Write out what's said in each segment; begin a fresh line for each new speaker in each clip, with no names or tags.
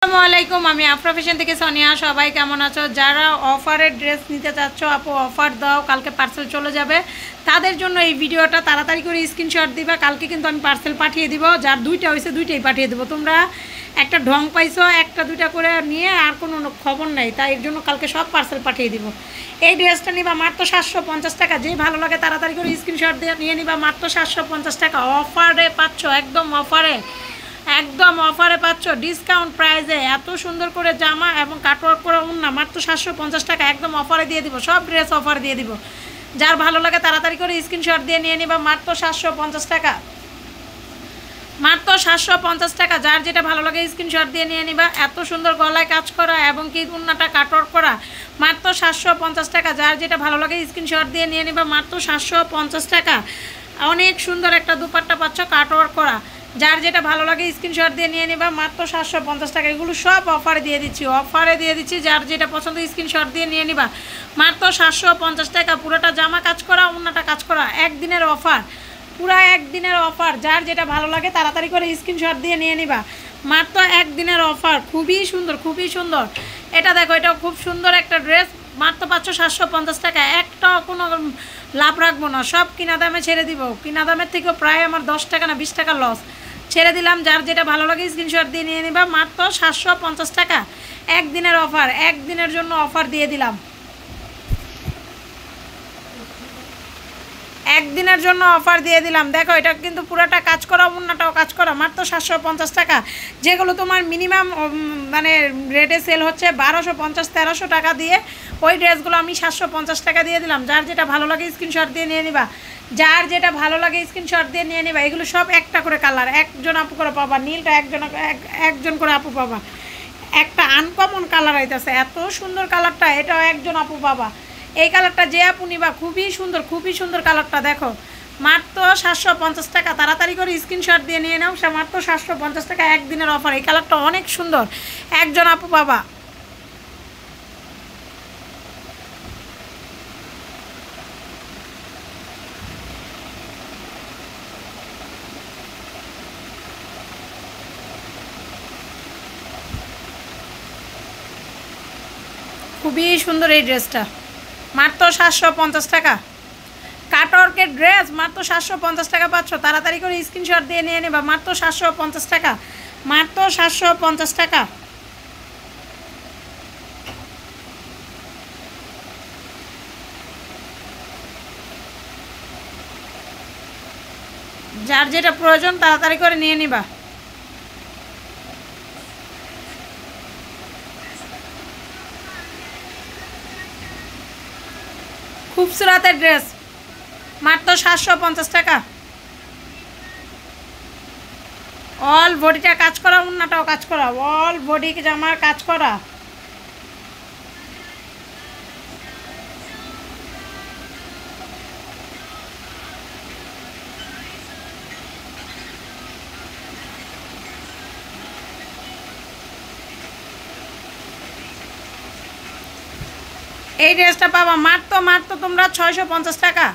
আসসালামু আলাইকুম, আমি আফরা ফ্যাশন থেকে সোনিয়া। সবাই কেমন আছো? যারা অফারের ড্রেস নিতে চাচ্ছ, আপু অফার দাও, কালকে পার্সেল চলে যাবে, তাদের জন্য এই ভিডিওটা। তাড়াতাড়ি করে স্ক্রিনশট দিবা, কালকে কিন্তু আমি পার্সেল পাঠিয়ে দিব। যার দুইটা হয়েছে দুইটাই পাঠিয়ে দেবো। তোমরা একটা ঢং পাইছো, একটা দুইটা করে নিয়ে আর কোনো খবর নেই, তাই এর জন্য কালকে সব পার্সেল পাঠিয়ে দিব। এই ড্রেসটা নিবা মাত্র 750 টাকা। যে ভালো লাগে তাড়াতাড়ি করে স্ক্রিনশট দিয়ে নিয়ে নিবা, মাত্র 750 টাকা। অফারে পাচ্ছ, একদম অফারে, একদম অফারে পাচ্ছ, ডিসকাউন্ট প্রাইসে এত সুন্দর করে জামা এবং কাটওয়ার্ক করা ওড়না, মাত্র 750 টাকা, একদম অফারে দিয়ে দিব। সব ড্রেস অফারে দিয়ে দিব। যার ভালো লাগে তাড়াতাড়ি করে স্ক্রিনশট দিয়ে নিয়ে নিবা, মাত্র 750 টাকা, মাত্র 750 টাকা। যার যেটা ভালো লাগে স্ক্রিনশট দিয়ে নিয়ে নিবা। এত সুন্দর গলায় কাজ করা এবং কি ওড়নাটা কাটওয়ার্ক করা, মাত্র 750 টাকা। যার যেটা ভালো লাগে স্ক্রিনশট দিয়ে নিয়ে নিবা, মাত্র 750 টাকা। অনেক সুন্দর একটা দুপাট্টা পাচ্ছ কাটওয়ার্ক করা। যার যেটা ভালো লাগে স্ক্রিনশট দিয়ে নিয়ে নিবা, মাত্র 750 টাকা। এগুলো সব অফারে দিয়ে দিচ্ছি, অফারে দিয়ে দিচ্ছি। যার যেটা পছন্দ স্ক্রিনশট দিয়ে নিয়ে নিবা, মাত্র 750 টাকা। পুরোটা জামা কাজ করা, ওড়নাটা কাজ করা, একদিনের অফার, পুরা একদিনের অফার। যার যেটা ভালো লাগে তাড়াতাড়ি করে স্ক্রিনশট দিয়ে নিয়ে নিবা, মাত্র একদিনের অফার। খুবই সুন্দর, খুবই সুন্দর। এটা দেখো, এটাও খুব সুন্দর একটা ড্রেস, মাত্র পাচ্ছ 750 টাকা। একটাও কোনো লাভ রাখবো না, সব কিনা দামে ছেড়ে দিব। কিনা দামের থেকেও প্রায় আমার 10 টাকা না 20 টাকা লস ছেড়ে দিলাম। যার যেটা ভালো লাগে স্ক্রিনশট দিয়ে নিয়ে নিবা, মাত্র 750 টাকা। একদিনের অফার, একদিনের জন্য অফার দিয়ে দিলাম, একদিনের জন্য অফার দিয়ে দিলাম। দেখো, এটা কিন্তু পুরোটা কাজ করা, ওড়নাটাও কাজ করা, মাত্র 750 টাকা। যেগুলো তোমার মিনিমাম মানে রেটে সেল হচ্ছে 1250-1300 টাকা দিয়ে, ওই ড্রেসগুলো আমি 750 টাকা দিয়ে দিলাম। যার যেটা ভালো লাগে স্ক্রিনশট দিয়ে নিয়ে নিবা, যার যেটা ভালো লাগে স্ক্রিনশট দিয়ে নিয়ে নিবা। এগুলো সব একটা করে কালার, একজন আপু করে পাবা। নীলটা একজন করে আপু পাবা। একটা আনকমন কালার আইতেছে, এত সুন্দর কালারটা, এটাও একজন আপু পাবা। এই কালারটা যে আপু নিবা, খুবই সুন্দর, খুবই সুন্দর কালারটা। দেখো, মাত্র 750 টাকা। তাড়াতাড়ি করে স্ক্রিনশট দিয়ে নিয়ে নাও, সে মাত্র 750 টাকা, একদিনের অফার। এই কালারটা অনেক সুন্দর, একজন আপু পাবা। খুবই সুন্দর এই ড্রেসটা, মাত্র 750 টাকা। কাটওয়ার্কের ড্রেস মাত্র 750 টাকা পাচ্ছ। তাড়াতাড়ি করে স্ক্রিনশট দিয়ে নিয়ে নেবা, মাত্র 750 টাকা, মাত্র 750 টাকা। যার যেটা প্রয়োজন তাড়াতাড়ি করে নিয়ে নিবা। খুবসুরাতের ড্রেস, মাত্র 750 টাকা। অল বডিটা কাজ করা, ওড়নাটাও কাজ করা, অল বডি জামার কাজ করা। এই ড্রেসটা পাবা মাত্র মাত্র তোমরা 650 টাকা,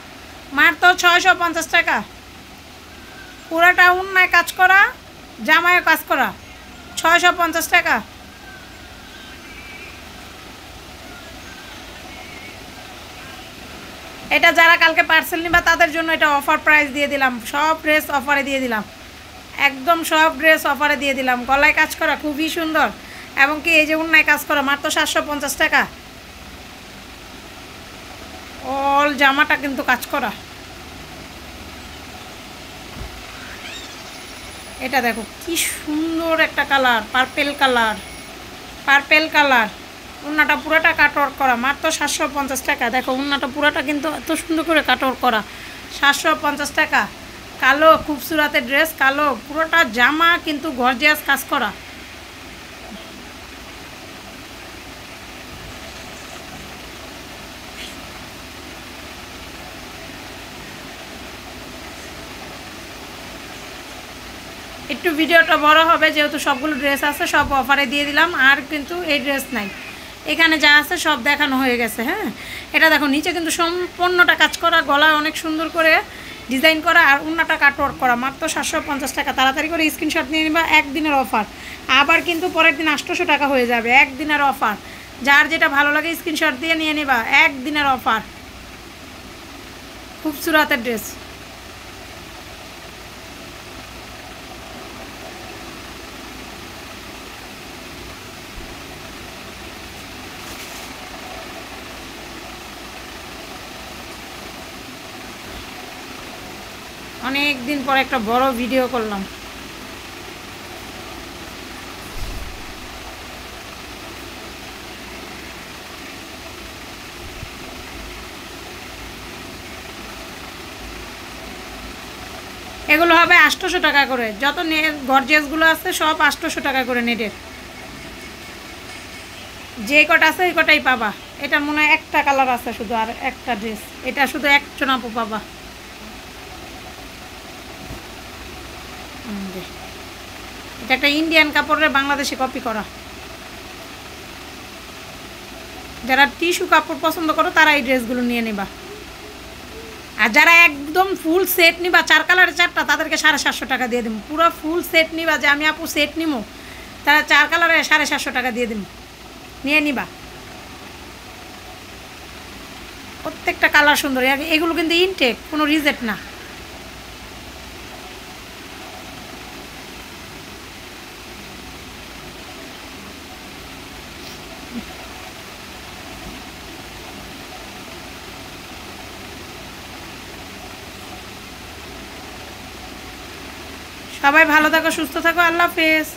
মাত্র 650 টাকা। পুরাটা ওড়নায় কাজ করা, জামায় কাজ করা, 650 টাকা। এটা যারা কালকে পার্সেল নিবা তাদের জন্য এটা অফার প্রাইস দিয়ে দিলাম। সব ড্রেস অফারে দিয়ে দিলাম, একদম সব ড্রেস অফারে দিয়ে দিলাম। গলায় কাজ করা, খুবই সুন্দর, এবং কি এই যে ওড়নায় কাজ করা, মাত্র 750 টাকা। অল জামাটা কিন্তু কাজ করা। এটা দেখো কি সুন্দর একটা colour, purple colour, purple colour. ওড়নাটা পুরোটা কাটওয়ার্ক করা, মাত্র 750 টাকা। দেখো ওড়নাটা পুরোটা কিন্তু এত সুন্দর করে কাটওয়ার্ক করা, 750 টাকা। কালো খুবসুরাতের ড্রেস, কালো, পুরোটা জামা কিন্তু গর্জিয়াস কাজ করা। একটু ভিডিওটা বড় হবে যেহেতু সবগুলো ড্রেস আছে, সব অফারে দিয়ে দিলাম। আর কিন্তু এই ড্রেস নাই, এখানে যা আছে সব দেখানো হয়ে গেছে। হ্যাঁ, এটা দেখো নিচে কিন্তু সম্পূর্ণটা কাজ করা, গলায় অনেক সুন্দর করে ডিজাইন করা আর অন্যটা কাটওয়ার্ক করা, মাত্র 750 টাকা। তাড়াতাড়ি করে স্ক্রিনশট নিয়ে নিবা, একদিনের অফার। আবার কিন্তু পরের দিন 800 টাকা হয়ে যাবে, একদিনের অফার। যার যেটা ভালো লাগে স্ক্রিনশট দিয়ে নিয়ে নিবা, একদিনের অফার। খুবসুরতের ড্রেস। অনেক দিন পর একটা বড় ভিডিও করলাম। এগুলো হবে 800 টাকা করে, যত গর্জিয়াসগুলো আছে সব 800 টাকা করে নেটের। যে কটা আছে ওই কটাই পাবা। এটা মনে হয় একটা কালার আছে শুধু, আর একটা ড্রেস, এটা শুধু একজন আপু পাবা। এটা একটা ইন্ডিয়ান কাপড়ের বাংলাদেশে কপি করা। যারা টিস্যু কাপড় পছন্দ করো তারা এই ড্রেসগুলো নিয়ে নেবা। আর যারা একদম ফুল সেট নিবা, 4 কালারের 4টা, তাদেরকে 750 টাকা দিয়ে দেবো। পুরো ফুল সেট নিবা, যে আমি আপু সেট নিবো, তারা 4 কালারে 750 টাকা দিয়ে দেবো, নিয়ে নিবা। প্রত্যেকটা কালার সুন্দর। এগুলো কিন্তু ইনটেক, কোনো রিজেক্ট না। সবাই ভালো থাকো, সুস্থ থাকো, আল্লাহ হাফেজ।